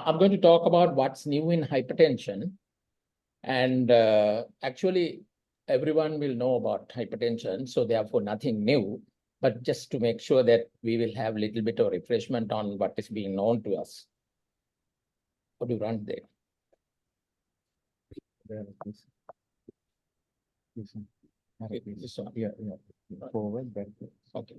I'm going to talk about what's new in hypertension. And actually, everyone will know about hypertension, so therefore nothing new. But just to make sure that we will have a little bit of refreshment on what is being known to us. How do you run there? Forward, backward. Okay.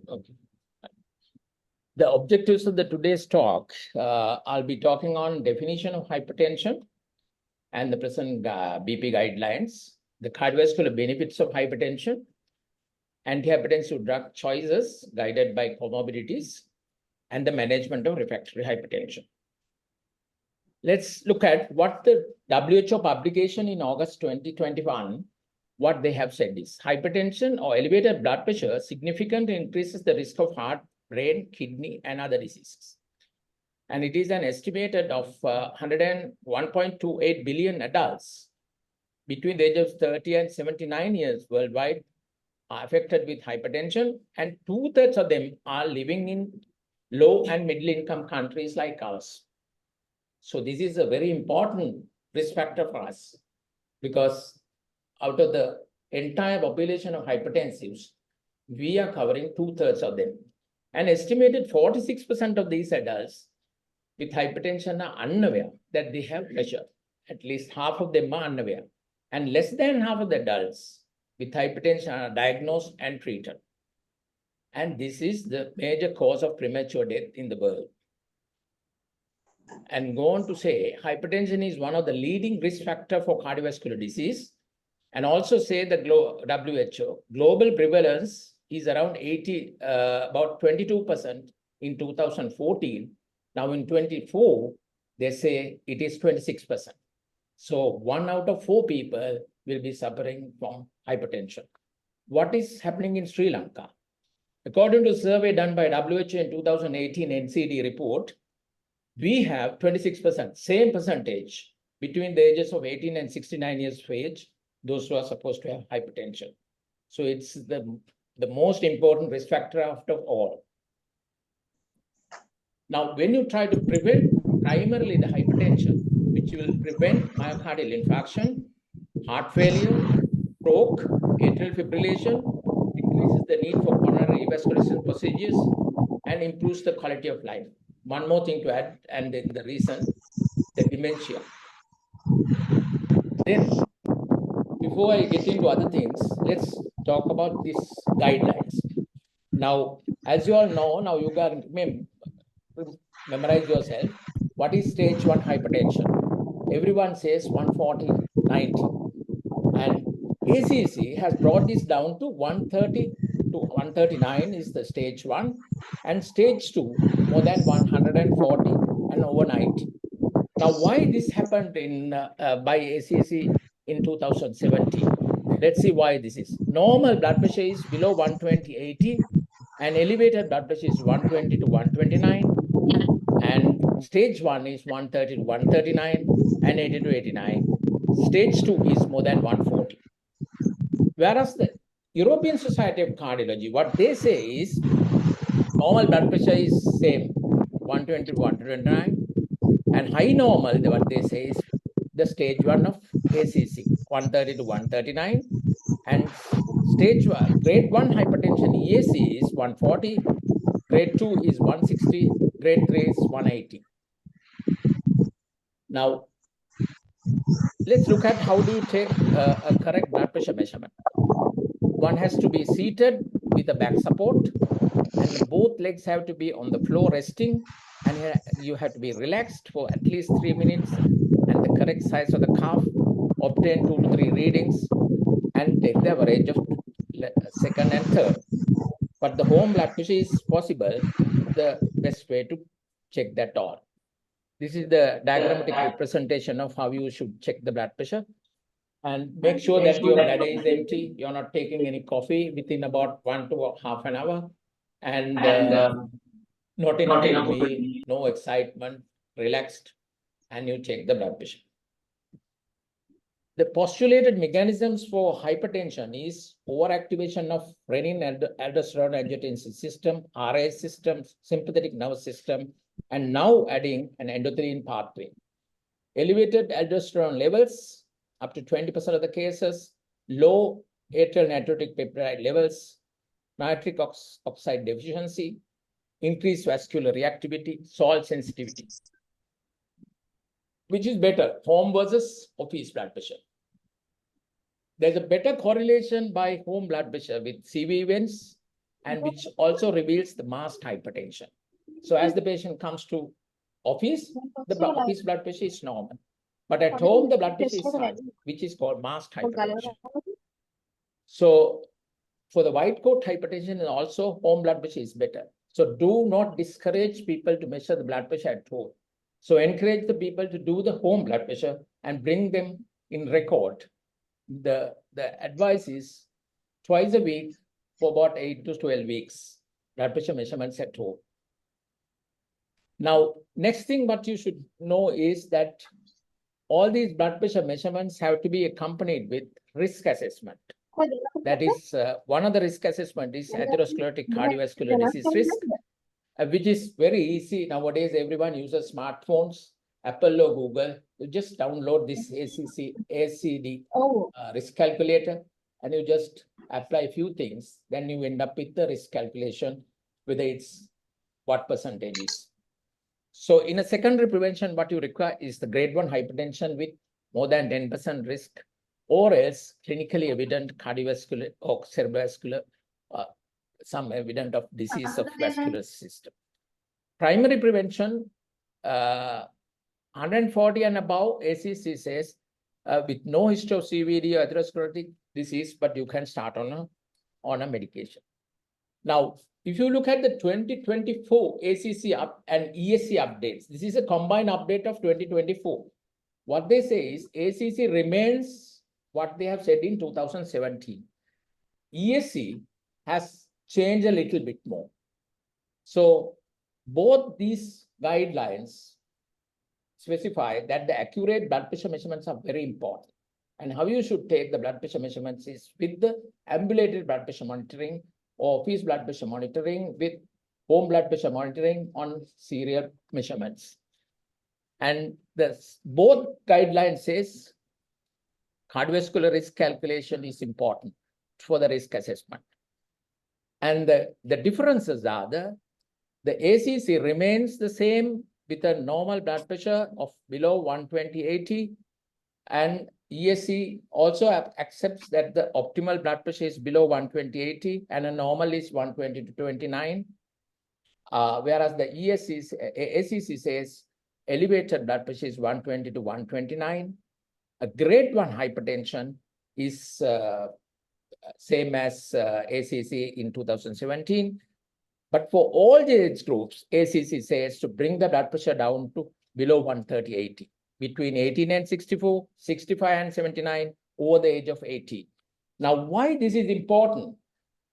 The objectives of today's talk, I'll be talking on definition of hypertension and the present BP guidelines, the cardiovascular benefits of hypertension, antihypertensive drug choices guided by comorbidities, and the management of refractory hypertension. Let's look at what the WHO publication in August 2021, what they have said is hypertension or elevated blood pressure significantly increases the risk of heart, brain, kidney, and other diseases. And it is an estimated of 101.28 billion adults between the age of 30 and 79 years worldwide are affected with hypertension, and 2/3 of them are living in low and middle income countries like ours. So this is a very important risk factor for us, because out of the entire population of hypertensives, we are covering 2/3 of them. An estimated 46% of these adults with hypertension are unaware that they have pressure. At least half of them are unaware. And less than half of the adults with hypertension are diagnosed and treated. And this is the major cause of premature death in the world. And go on to say, hypertension is one of the leading risk factors for cardiovascular disease. And also say the WHO, global prevalence is around about 22% in 2014. Now in 24, they say it is 26%. So 1 out of 4 people will be suffering from hypertension. What is happening in Sri Lanka? According to a survey done by WHO in 2018 NCD report, we have 26%, same percentage between the ages of 18 and 69 years of age, those who are supposed to have hypertension. So it's the most important risk factor after all. Now, when you try to prevent primarily the hypertension, which will prevent myocardial infarction, heart failure, stroke, atrial fibrillation, decreases the need for coronary revascularization procedures, and improves the quality of life. One more thing to add, and in the recent, the dementia. Then, before I get into other things, let's talk about these guidelines. Now, as you all know, now you can memorize yourself. What is stage 1 hypertension? Everyone says 140/90. And ACC has brought this down to 130 to 139 is the stage 1, and stage 2 more than 140 and over 90. Now, why this happened by ACC in 2017? Let's see why this is. Normal blood pressure is below 120/80, and elevated blood pressure is 120 to 129, and stage 1 is 130 to 139 and 80 to 89. Stage 2 is more than 140. Whereas the European Society of Cardiology, what they say is normal blood pressure is same, 120 to 129, and high normal, what they say is the stage 1 of ACC, 130 to 139, and stage 1, grade 1 hypertension EAC is 140, grade 2 is 160, grade 3 is 180. Now, let's look at how do you take a correct blood pressure measurement. One has to be seated with a back support, and both legs have to be on the floor resting, and you have to be relaxed for at least 3 minutes, and the correct size of the cuff, obtain 2 to 3 readings, and take the average of second and third. But the home blood pressure is possible, the best way to check that all. This is the diagrammatic representation of how you should check the blood pressure. And make sure that your bladder is empty. You're not taking any coffee within about 1 to half an hour. And not enough to be, no excitement, relaxed, and you check the blood pressure. The postulated mechanisms for hypertension is overactivation of renin-aldosterone angiotensin system, RA system, sympathetic nervous system, and now adding an endothelial pathway. Elevated aldosterone levels, up to 20% of the cases, low atrial natriuretic peptide levels, nitric oxide deficiency, increased vascular reactivity, salt sensitivity. Which is better, home versus office blood pressure? There's a better correlation by home blood pressure with CV events, and which also reveals the masked hypertension. So as the patient comes to office, the office blood pressure is normal. But at home, the blood pressure is high, which is called masked hypertension. So for the white coat hypertension, and also home blood pressure is better. So do not discourage people to measure the blood pressure at home. So encourage the people to do the home blood pressure and bring them in record. The advice is twice a week for about 8 to 12 weeks, blood pressure measurements at home. Now, next thing what you should know is that all these blood pressure measurements have to be accompanied with risk assessment. That is, one of the risk assessment is atherosclerotic cardiovascular disease risk, which is very easy. Nowadays, everyone uses smartphones, Apple or Google. You just download this ACD risk calculator, and you just apply a few things. Then you end up with the risk calculation, whether it's what percentage is. So in a secondary prevention, what you require is the grade 1 hypertension with more than 10% risk, or else clinically evident cardiovascular or cerebrovascular, some evidence of disease of vascular system. Primary prevention, 140 and above, ACC says, with no history of CVD or atherosclerotic disease, but you can start on a medication. Now, if you look at the 2024 ACC and ESC updates, this is a combined update of 2024. What they say is ACC remains what they have said in 2017. ESC has changed a little bit more. So both these guidelines specify that the accurate blood pressure measurements are very important. And how you should take the blood pressure measurements is with the ambulatory blood pressure monitoring or office blood pressure monitoring with home blood pressure monitoring on serial measurements. And both guidelines says cardiovascular risk calculation is important for the risk assessment. And the differences are the ACC remains the same with a normal blood pressure of below 120/80, and ESC also accepts that the optimal blood pressure is below 120/80 and a normal is 120/29, whereas the ACC says elevated blood pressure is 120/129. A grade 1 hypertension is same as ACC in 2017. But for all the age groups, ACC says to bring the blood pressure down to below 130/80, between 18 and 64, 65 and 79, over the age of 80. Now, why this is important?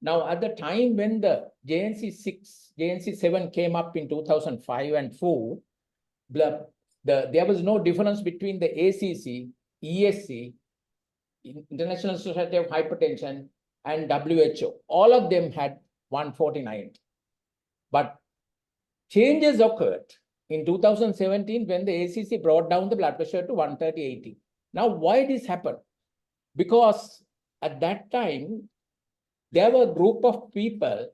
Now, at the time when the JNC7 came up in 2005 and 4, there was no difference between the ACC, ESC, International Society of Hypertension, and WHO. All of them had 149. But changes occurred in 2017 when the ACC brought down the blood pressure to 130/80. Now, why this happened? Because at that time, there were a group of people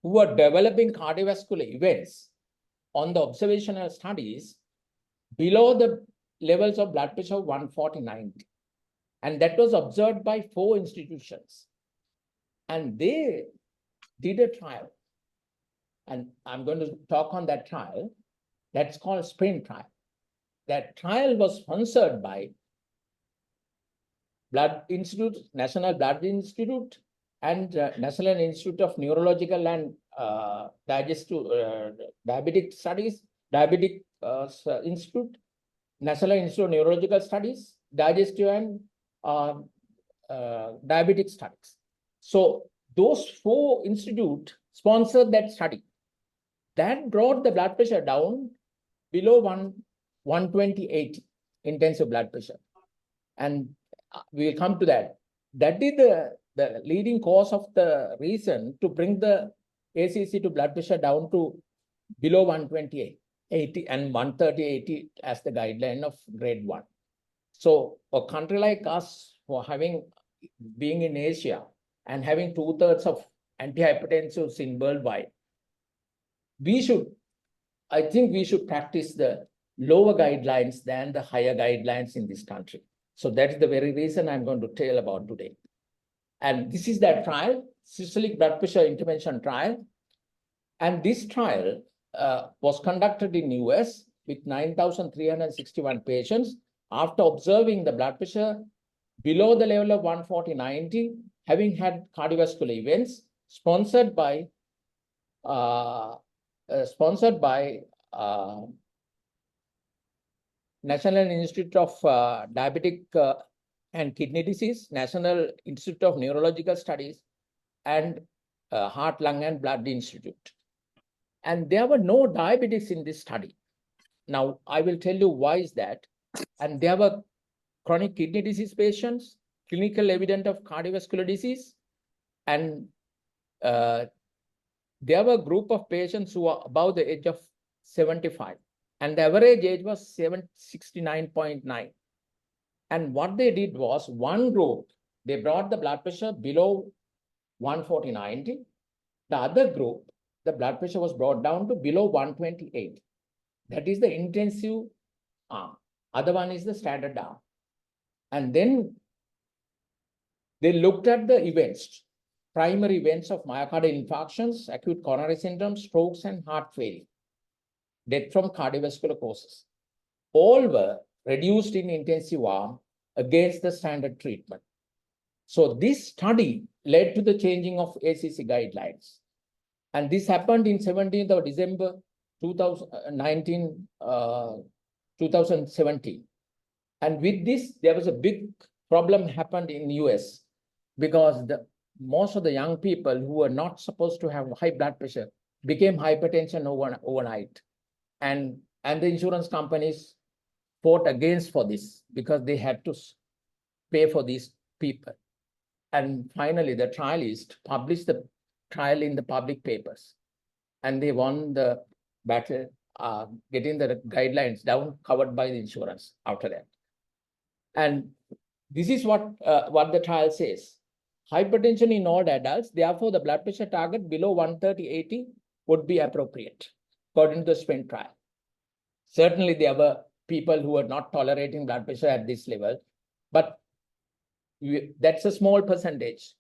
who were developing cardiovascular events on the observational studies below the levels of blood pressure of 140/90. And that was observed by 4 institutions. And they did a trial. And I'm going to talk on that trial. That's called SPRINT trial. That trial was sponsored by Blood Institute, National Blood Institute, and National Institute of Neurological and Diabetic Studies, Diabetic Institute, National Institute of Neurological Studies, Digestive and Diabetic Studies. So those 4 institutes sponsored that study. That brought the blood pressure down below 120/80 intensive blood pressure. And we'll come to that. That is the leading cause of the reason to bring the ACC to blood pressure down to below 128. 80 and 130, 80 as the guideline of grade 1. So a country like us, for being in Asia and having 2/3 of antihypertensives in worldwide, I think we should practice the lower guidelines than the higher guidelines in this country. So that is the very reason I'm going to tell about today. And this is that trial, systolic blood pressure intervention trial. And this trial was conducted in US with 9,361 patients after observing the blood pressure below the level of 140/90, having had cardiovascular events, sponsored by National Institute of Diabetic and Kidney Disease, National Institute of Neurological Studies, and Heart, Lung, and Blood Institute. And there were no diabetics in this study. Now, I will tell you why is that. And there were chronic kidney disease patients, clinical evidence of cardiovascular disease, and there were a group of patients who are above the age of 75. And the average age was 69.9. And what they did was, one group, they brought the blood pressure below 140/90. The other group, the blood pressure was brought down to below 128. That is the intensive arm. Other one is the standard arm. And then they looked at the events, primary events of myocardial infarctions, acute coronary syndrome, strokes, and heart failure, death from cardiovascular causes. All were reduced in intensive arm against the standard treatment. So this study led to the changing of ACC guidelines. And this happened in 17th of December 2017. And with this, there was a big problem happened in US, because most of the young people who were not supposed to have high blood pressure became hypertension overnight. And the insurance companies fought against for this, because they had to pay for these people. And finally, the trialist published the trial in the public papers, and they won the battle, getting the guidelines down, covered by the insurance after that. And this is what the trial says. Hypertension in all adults, therefore the blood pressure target below 130/80 would be appropriate, according to the SPENT trial. Certainly there were people who were not tolerating blood pressure at this level, but that's a small percentage.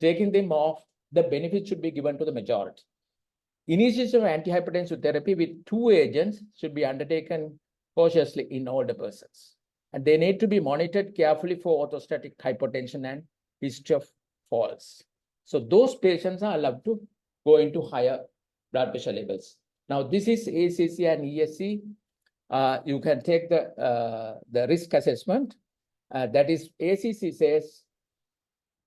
Taking them off, the benefit should be given to the majority. Initiation of antihypertensive therapy with 2 agents should be undertaken cautiously in older persons. And they need to be monitored carefully for orthostatic hypotension and history of falls. So those patients are allowed to go into higher blood pressure levels. Now, this is ACC and ESC. You can take the risk assessment. That is, ACC says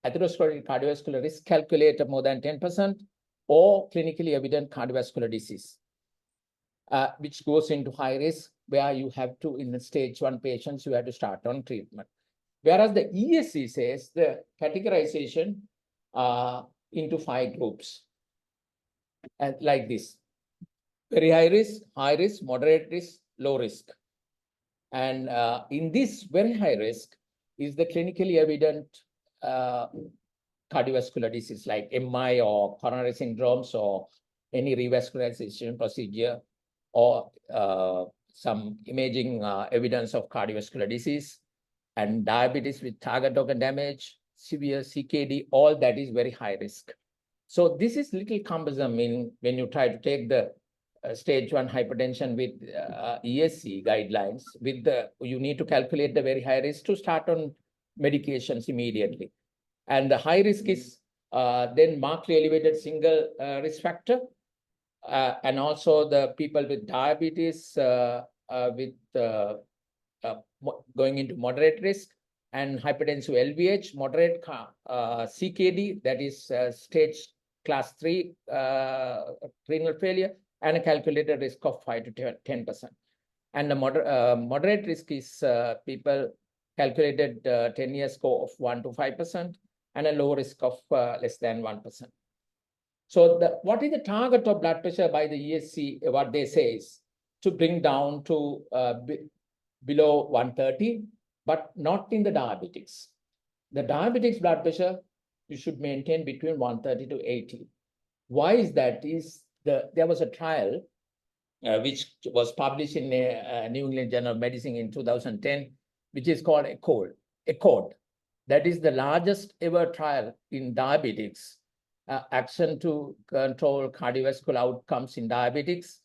atherosclerotic cardiovascular risk calculator more than 10%, or clinically evident cardiovascular disease, which goes into high risk, where you have to, in the stage 1 patients, you have to start on treatment. Whereas the ESC says the categorization into 5 groups, and like this: very high risk, moderate risk, low risk. And in this very high risk is the clinically evident cardiovascular disease like MI or coronary syndromes or any revascularization procedure, or some imaging evidence of cardiovascular disease, and diabetes with target organ damage, severe CKD, all that is very high risk. So this is little cumbersome when you try to take the stage 1 hypertension with ESC guidelines. You need to calculate the very high risk to start on medications immediately. And the high risk is then markedly elevated single risk factor, and also the people with diabetes going into moderate risk, and hypertensive LVH, moderate CKD, that is stage class 3 renal failure, and a calculated risk of 5 to 10%. And the moderate risk is people calculated 10-year score of 1 to 5%, and a low risk of less than 1%. So what is the target of blood pressure by the ESC? What they say is to bring down to below 130, but not in the diabetics. The diabetics blood pressure, you should maintain between 130 to 80. Why is that? There was a trial which was published in New England Journal of Medicine in 2010, which is called ACCORD. That is the largest ever trial in diabetics, action to control cardiovascular outcomes in diabetics.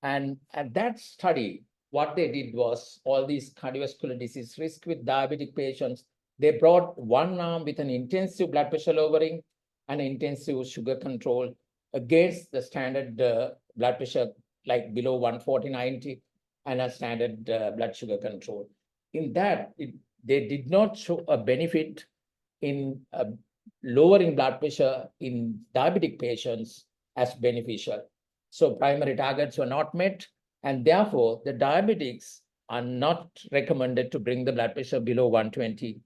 And at that study, what they did was all these cardiovascular disease risk with diabetic patients, they brought one arm with an intensive blood pressure lowering and intensive sugar control against the standard blood pressure, like below 140/90, and a standard blood sugar control. In that, they did not show a benefit in lowering blood pressure in diabetic patients as beneficial. So primary targets were not met, and therefore the diabetics are not recommended to bring the blood pressure below 120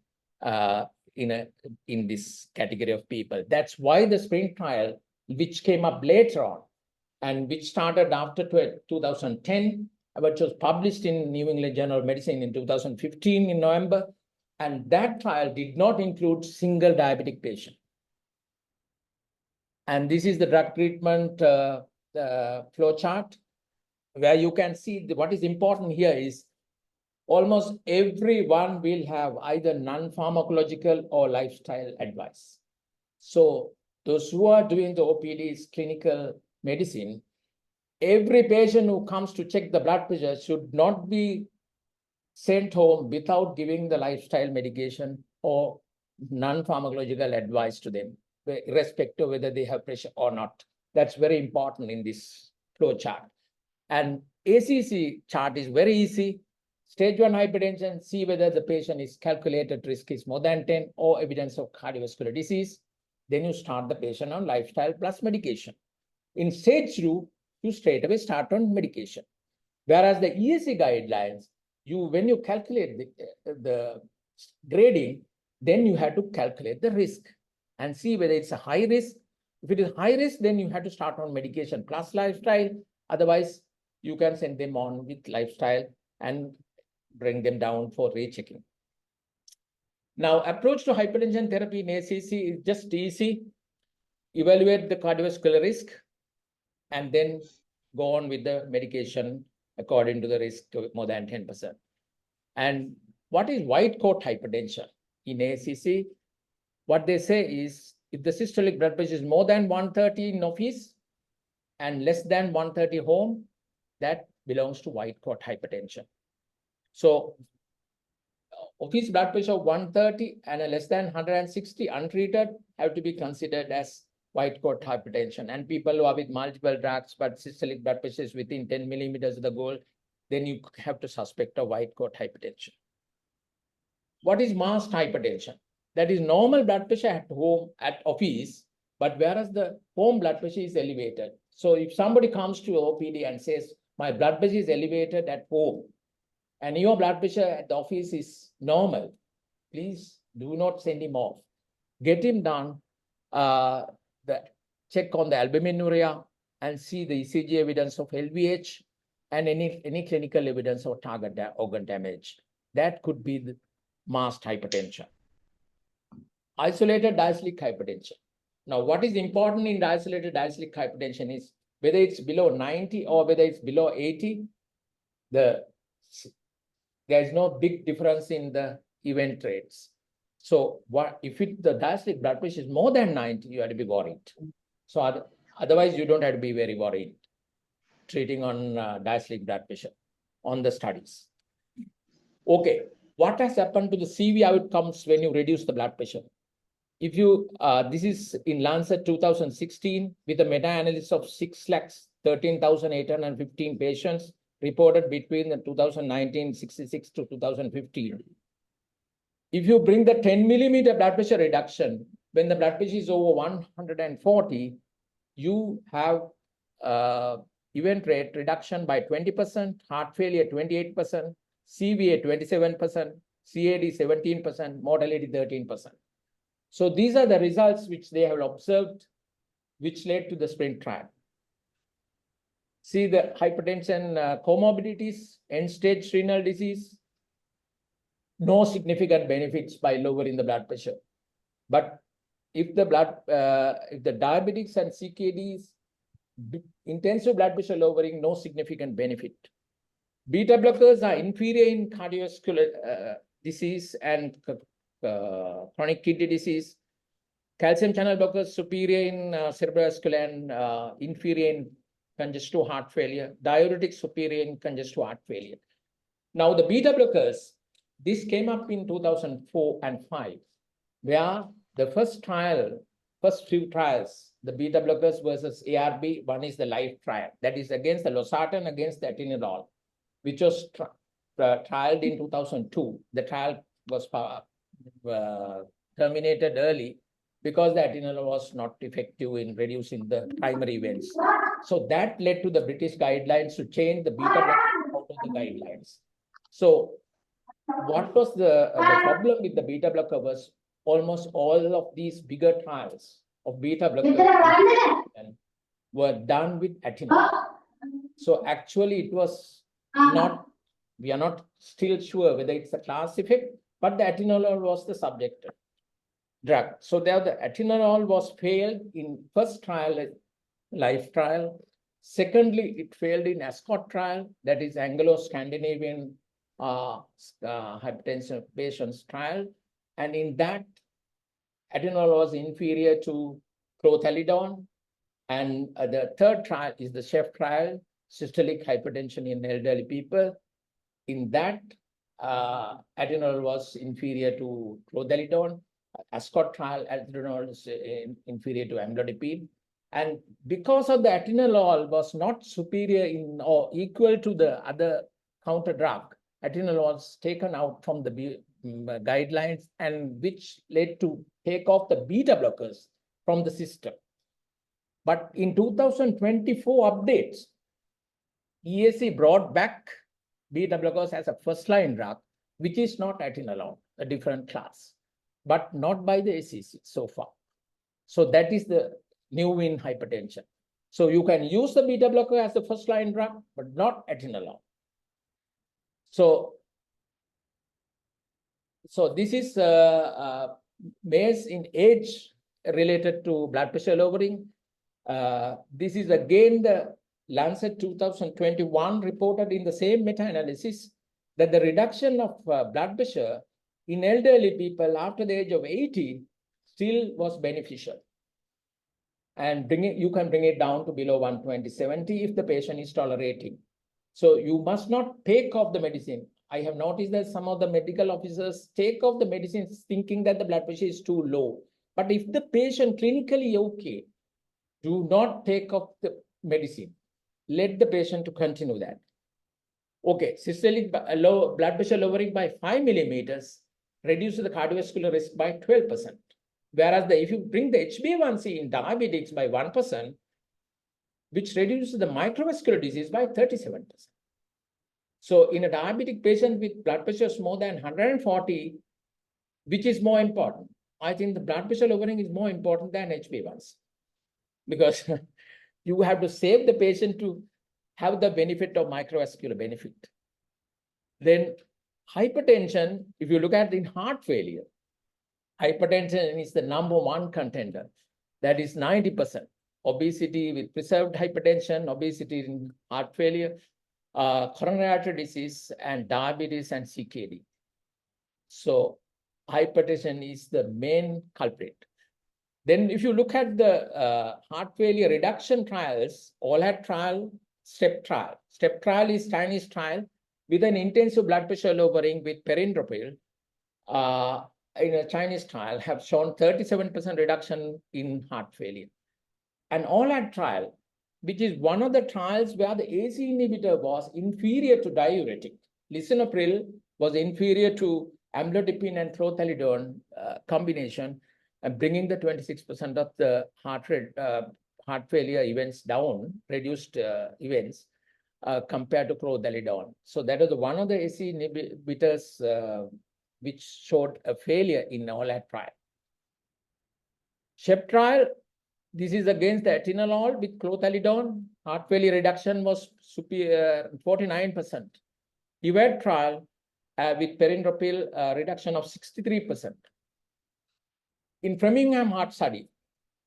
in this category of people. That's why the SPRINT trial, which came up later on, and which started after 2010, which was published in New England Journal of Medicine in 2015 in November, and that trial did not include single diabetic patient. And this is the drug treatment flow chart, where you can see what is important here is almost everyone will have either non-pharmacological or lifestyle advice. So those who are doing the OPDs, clinical medicine, every patient who comes to check the blood pressure should not be sent home without giving the lifestyle medication or non-pharmacological advice to them, irrespective of whether they have pressure or not. That's very important in this flow chart. And ACC chart is very easy. Stage 1 hypertension, see whether the patient is calculated risk is more than 10 or evidence of cardiovascular disease. Then you start the patient on lifestyle plus medication. In stage 2, you straight away start on medication. Whereas the ESC guidelines, when you calculate the grading, then you have to calculate the risk and see whether it's a high risk. If it is high risk, then you have to start on medication plus lifestyle. Otherwise, you can send them on with lifestyle and bring them down for rechecking. Now, approach to hypertension therapy in ACC is just easy. Evaluate the cardiovascular risk and then go on with the medication according to the risk to more than 10%. And what is white coat hypertension in ACC? What they say is if the systolic blood pressure is more than 130 in office and less than 130 home, that belongs to white coat hypertension. So office blood pressure of 130 and a less than 160 untreated have to be considered as white coat hypertension. And people who are with multiple drugs, but systolic blood pressure is within 10 millimeters of the goal, then you have to suspect a white coat hypertension. What is masked hypertension? That is normal blood pressure at home, at office, but whereas the home blood pressure is elevated. So if somebody comes to OPD and says, my blood pressure is elevated at home, and your blood pressure at the office is normal, please do not send him off. Get him done, the check on the albuminuria and see the ECG evidence of LVH and any clinical evidence of target organ damage. That could be the masked hypertension. Isolated diastolic hypertension. Now, what is important in isolated diastolic hypertension is whether it's below 90 or whether it's below 80, there is no big difference in the event rates. So if the diastolic blood pressure is more than 90, you have to be worried. So otherwise, you don't have to be very worried treating on diastolic blood pressure on the studies. Okay, what has happened to the CV outcomes when you reduce the blood pressure? If you, this is in Lancet 2016 with a meta-analysis of 6,13,815 patients reported between the 2019-66 to 2015. If you bring the 10 millimeter blood pressure reduction, when the blood pressure is over 140, you have event rate reduction by 20%, heart failure 28%, CVA 27%, CAD 17%, mortality 13%. So these are the results which they have observed, which led to the SPRINT trial. See the hypertension comorbidities, end-stage renal disease, no significant benefits by lowering the blood pressure. But if the diabetics and CKDs, intensive blood pressure lowering, no significant benefit. Beta blockers are inferior in cardiovascular disease and chronic kidney disease. Calcium channel blockers superior in cerebrovascular and inferior in congestive heart failure. Diuretics superior in congestive heart failure. Now the beta blockers, this came up in 2004 and 5, where the first few trials, the beta blockers versus ARB, one is the LIFE trial. That is against the losartan, against the atenolol, which was trialed in 2002. The trial was terminated early because the atenolol was not effective in reducing the primary events. So that led to the British guidelines to change the beta blocker out of the guidelines. So what was the problem with the beta blocker was almost all of these bigger trials of beta blockers were done with atenolol. So actually it was not, we are not still sure whether it's a class effect, but the atenolol was the subject drug. So there the atenolol was failed in first trial, LIFE trial. Secondly, it failed in ASCOT trial, that is Anglo-Scandinavian hypertension patients trial. And in that, atenolol was inferior to clothalidone. And the third trial is the CHEF trial, systolic hypertension in elderly people. In that, atenolol was inferior to clothalidone. ASCOT trial, atenolol is inferior to amlodipine. And because of the atenolol was not superior in or equal to the other counter drug, atenolol was taken out from the guidelines, and which led to take off the beta blockers from the system. But in 2024 updates, ESC brought back beta blockers as a first-line drug, which is not atenolol, a different class, but not by the ACC so far. So that is the new in hypertension. So you can use the beta blocker as the first-line drug, but not atenolol. So this is based in age related to blood pressure lowering. This is again the Lancet 2021 reported in the same meta-analysis that the reduction of blood pressure in elderly people after the age of 80 still was beneficial. And you can bring it down to below 120/70 if the patient is tolerating. So you must not take off the medicine. I have noticed that some of the medical officers take off the medicines thinking that the blood pressure is too low. But if the patient clinically okay, do not take off the medicine. Let the patient to continue that. Okay, systolic low blood pressure lowering by 5 millimeters reduces the cardiovascular risk by 12%. Whereas if you bring the HbA1c in diabetics by 1%, which reduces the microvascular disease by 37%. So in a diabetic patient with blood pressures more than 140, which is more important? I think the blood pressure lowering is more important than HbA1c, because you have to save the patient to have the benefit of microvascular benefit. Then hypertension, if you look at in heart failure, hypertension is the #1 contender. That is 90%. Obesity with preserved hypertension, obesity in heart failure, coronary artery disease, and diabetes and CKD. So hypertension is the main culprit. Then if you look at the heart failure reduction trials, OLAT trial, STEP trial. STEP trial is Chinese trial with an intensive blood pressure lowering with perindopril. In a Chinese trial have shown 37% reduction in heart failure. And OLAT trial, which is one of the trials where the AC inhibitor was inferior to diuretic. Lisinopril was inferior to amlodipine and clothalidone combination, and bringing the 26% of the heart failure events down, reduced events compared to clothalidone. So that is one of the AC inhibitors which showed a failure in OLAT trial. SHEP trial, This is against the atenolol with clothalidone. Heart failure reduction was superior, 49%. EVAD trial with perindopril reduction of 63%. In Framingham heart study,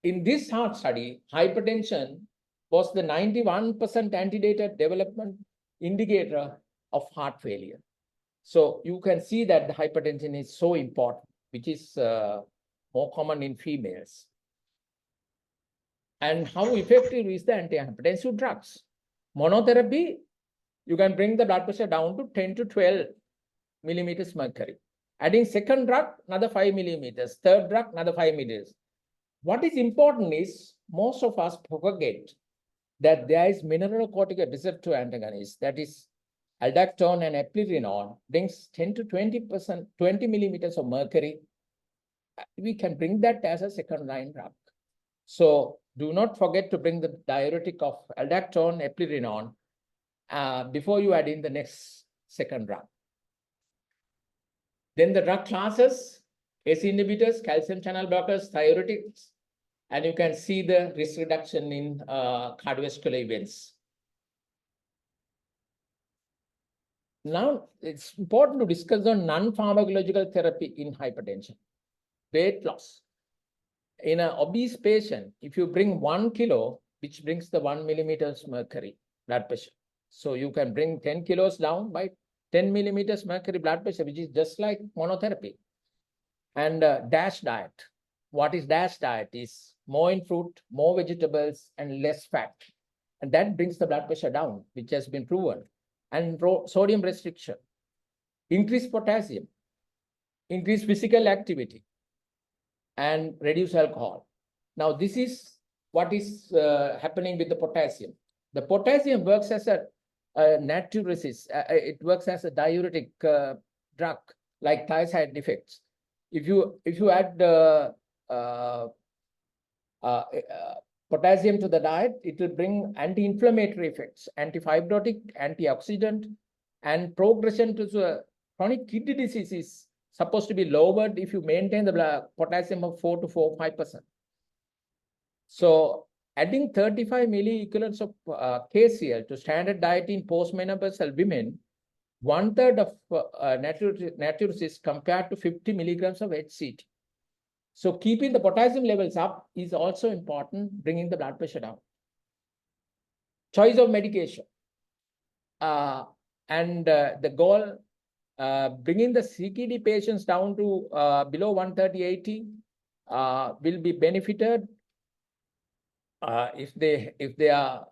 in this heart study, hypertension was the 91% antedated development indicator of heart failure. So you can see that the hypertension is so important, which is more common in females. And how effective is the antihypertensive drugs? Monotherapy, you can bring the blood pressure down to 10 to 12 millimeters mercury. Adding second drug, another 5 millimeters. Third drug, another 5 millimeters. What is important is most of us forget that there is mineralocorticoid receptor antagonist, that is aldactone and eplerenone, brings 10 to 20%, 20 millimeters of mercury. We can bring that as a second line drug. So do not forget to bring the diuretic of aldactone, eplerenone before you add in the next second drug. Then the drug classes, ACE inhibitors, calcium channel blockers, diuretics, and you can see the risk reduction in cardiovascular events. Now, it's important to discuss on non-pharmacological therapy in hypertension. Weight loss. In an obese patient, if you bring 1 kilo, which brings the 1 millimeters mercury blood pressure. So you can bring 10 kilos down by 10 millimeters mercury blood pressure, which is just like monotherapy. And DASH diet. What is DASH diet? Is more in fruit, more vegetables, and less fat. And that brings the blood pressure down, which has been proven. And sodium restriction, increase potassium, increase physical activity, and reduce alcohol. Now, this is what is happening with the potassium. The potassium works as a natriuresis. It works as a diuretic drug, like thiazide effects. If you add potassium to the diet, it will bring anti-inflammatory effects, anti-fibrotic, antioxidant, and progression to chronic kidney disease is supposed to be lowered if you maintain the potassium of 4 to 5%. So adding 35 milliequivalents of KCl to standard diet in postmenopausal women, 1/3 of natriuresis compared to 50 milligrams of HCT. So keeping the potassium levels up is also important, bringing the blood pressure down. Choice of medication. The goal, bringing the CKD patients down to below 130/80 will be benefited if they are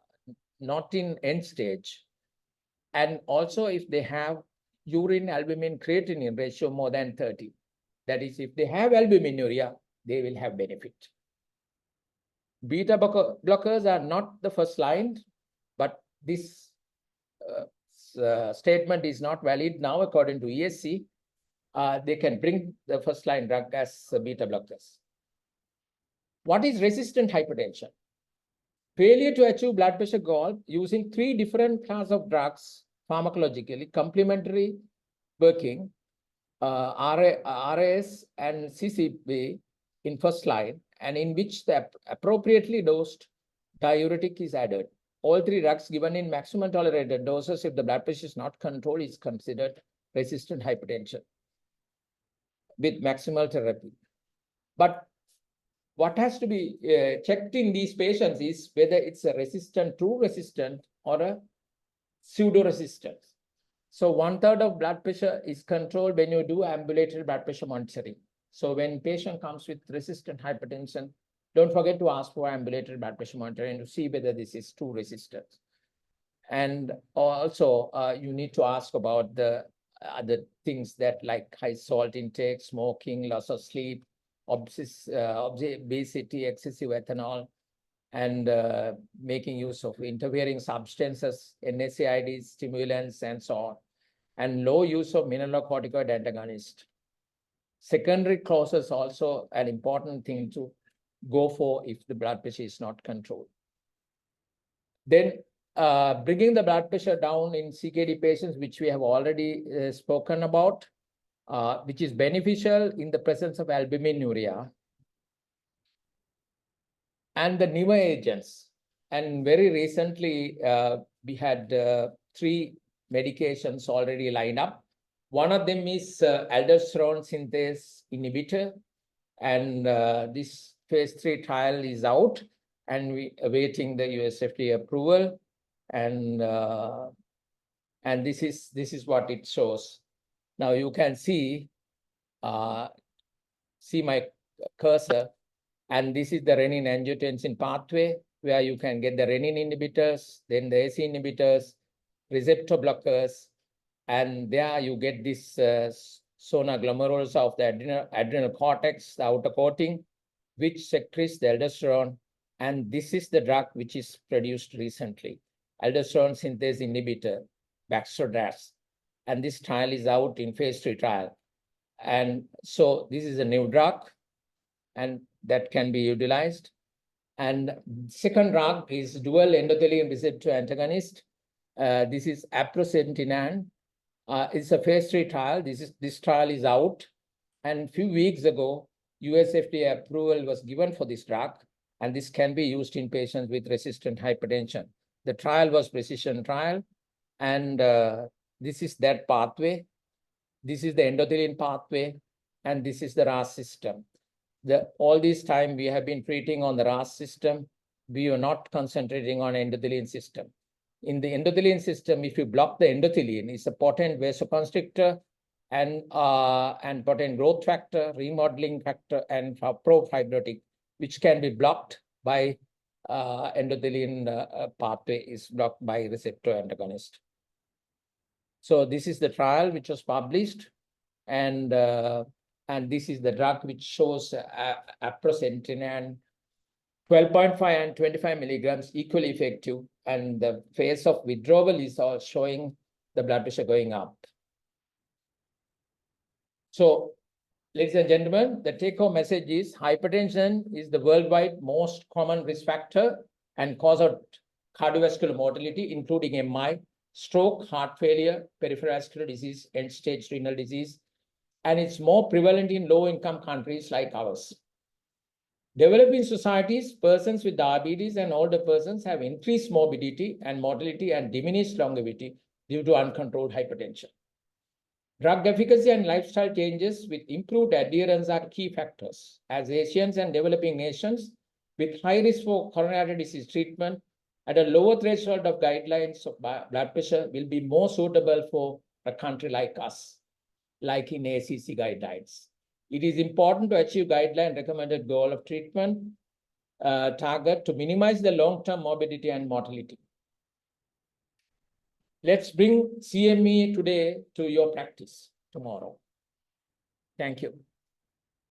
not in end stage, and also if they have urine albumin creatinine ratio more than 30. That is, if they have albuminuria, they will have benefit. Beta blockers are not the first line, but this statement is not valid now according to ESC. They can bring the first line drug as beta blockers. What is resistant hypertension? Failure to achieve blood pressure goal using 3 different classes of drugs pharmacologically, complementary working, RAS and CCB in first line, and in which the appropriately dosed diuretic is added. All 3 drugs given in maximum tolerated doses if the blood pressure is not controlled is considered resistant hypertension with maximal therapy. But what has to be checked in these patients is whether it's a true resistant or a pseudo-resistance. So 1/3 of blood pressure is controlled when you do ambulatory blood pressure monitoring. So when patient comes with resistant hypertension, don't forget to ask for ambulatory blood pressure monitoring to see whether this is true resistance. And also you need to ask about the other things that like high salt intake, smoking, loss of sleep, obesity, excessive ethanol, and making use of interfering substances, NSAIDs, stimulants, and so on, and low use of mineralocorticoid antagonist. Secondary causes also an important thing to go for if the blood pressure is not controlled. Then bringing the blood pressure down in CKD patients, which we have already spoken about, which is beneficial in the presence of albuminuria. and the newer agents. And very recently, we had 3 medications already lined up. One of them is aldosterone synthase inhibitor, and this phase 3 trial is out, and we awaiting the US FDA approval. And this is what it shows. Now you can see my cursor, and this is the renin-angiotensin pathway, where you can get the renin inhibitors, then the AC inhibitors, receptor blockers, and there you get this zona glomerulosa of the adrenal cortex, the outer coating, which secretes the aldosterone. And this is the drug which is produced recently, aldosterone synthase inhibitor, Baxdrostat. And this trial is out in phase 3 trial. And so this is a new drug, and that can be utilized. And second drug is dual endothelin receptor antagonist. This is aprocitentan. It's a phase 3 trial. This trial is out. And a few weeks ago, US FDA approval was given for this drug, and this can be used in patients with resistant hypertension. The trial was precision trial, and this is that pathway. This is the endothelin pathway, and this is the RAS system. All this time we have been treating on the RAS system. We are not concentrating on endothelin system. In the endothelin system, if you block the endothelin, it's a potent vasoconstrictor and potent growth factor, remodeling factor, and pro-fibrotic, which can be blocked by endothelin pathway is blocked by receptor antagonist. So this is the trial which was published, and this is the drug which shows aprocitentan 12.5 and 25 milligrams equally effective, and the phase of withdrawal is all showing the blood pressure going up. So, ladies and gentlemen, the take-home message is hypertension is the worldwide most common risk factor and cause of cardiovascular mortality, including MI, stroke, heart failure, peripheral vascular disease, end-stage renal disease, and it's more prevalent in low-income countries like ours. Developing societies, persons with diabetes and older persons have increased morbidity and mortality and diminished longevity due to uncontrolled hypertension. Drug efficacy and lifestyle changes with improved adherence are key factors, as Asians and developing nations with high risk for coronary disease treatment at a lower threshold of guidelines of blood pressure will be more suitable for a country like us, like in ACC guidelines. It is important to achieve guideline recommended goal of treatment target to minimize the long-term morbidity and mortality. Let's bring CME today to your practice tomorrow. Thank you.